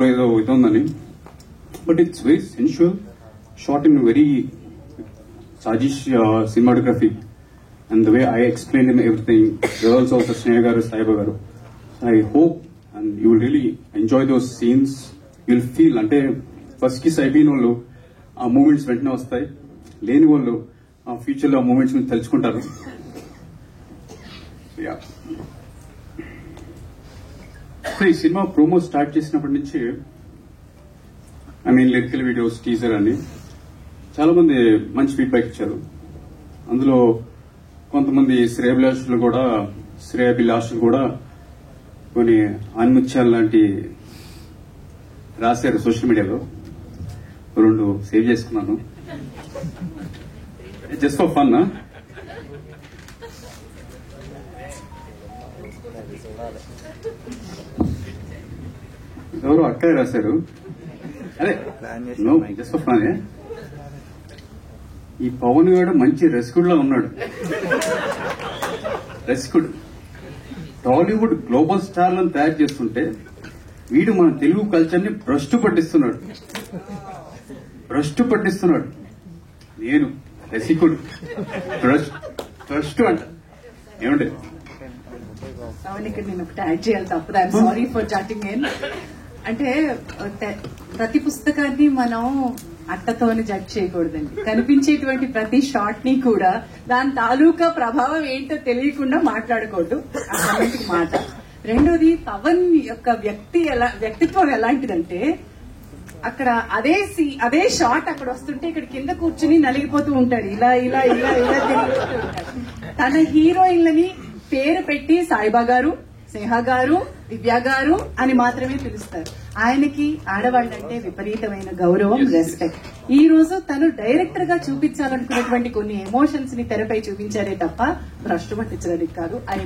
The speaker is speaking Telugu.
ఏదో ఇదుందని, but it's very sensual, short in very సాజిష్ cinematography and the way I explain in everything. Girls also Sneha garu, Saiba garu. I hope and you will really enjoy those scenes. You will feel అంటే ఫస్ట్ కిస్ అయిపోయిన వాళ్ళు ఆ మూమెంట్స్ వెంటనే వస్తాయి, లేని వాళ్ళు ఆ ఫ్యూచర్ లో ఆ మూమెంట్స్ మీద తెలుసుకుంటారు. ఈ సినిమా ప్రోమో స్టార్ట్ చేసినప్పటి నుంచి లిరికల్ వీడియోస్, టీజర్ అని చాలా మంది మంచి ఫీడ్బ్యాక్ ఇచ్చారు. అందులో కొంతమంది శ్రేయాభిలాషులు కూడా కొన్ని ఆన్ముత్యాలు లాంటి రాశారు సోషల్ మీడియాలో. 2 సేవ్ చేసుకున్నాను జస్ట్ ఫర్ ఫన్. ఎవరు అక్కయ్య రాశారు, అదే జస్ట్ ఫర్ ఫన్. ఈ పవన్ గారు మంచి రసికుడులా ఉన్నాడు. రసికుడు టాలీవుడ్ గ్లోబల్ స్టార్లను తయారు చేస్తుంటే వీడు మన తెలుగు కల్చర్ ని భ్రష్టు పట్టిస్తున్నాడు. నేను రసికుడు, భ్రష్టు అంట. ఏమంటే ఇక్కడ నేను ఒకటి యాడ్ చేయాలి తప్పదు. I'm sorry for jutting in. అంటే ప్రతి పుస్తకాన్ని మనం అట్టతోని జడ్జ్ చేయకూడదండి. కనిపించేటువంటి ప్రతి షాట్ ని కూడా దాని తాలూకా ప్రభావం ఏంటో తెలియకుండా మాట్లాడకూడదు. ఆ కమెంట్కి మాట. రెండోది, పవన్ యొక్క వ్యక్తిత్వం ఎలాంటిదంటే అక్కడ అదే షాట్ అక్కడ వస్తుంటే ఇక్కడ కింద కూర్చుని నలిగిపోతూ ఉంటాడు. ఇలా తిరిగిపోతూ ఉంటాడు. తన హీరోయిన్లని పేరు పెట్టి సాయిబా గారు, స్నేహ గారు, దివ్య గారు అని మాత్రమే పిలుస్తారు. ఆయనకి ఆడవాళ్ళంటే విపరీతమైన గౌరవం, రెస్పెక్ట్. ఈ రోజు తను డైరెక్టర్ గా చూపించాలనుకున్నటువంటి కొన్ని ఎమోషన్స్ ని తెరపై చూపించారే తప్ప భ్రష్టు పట్టించడానికి కాదు. ఐ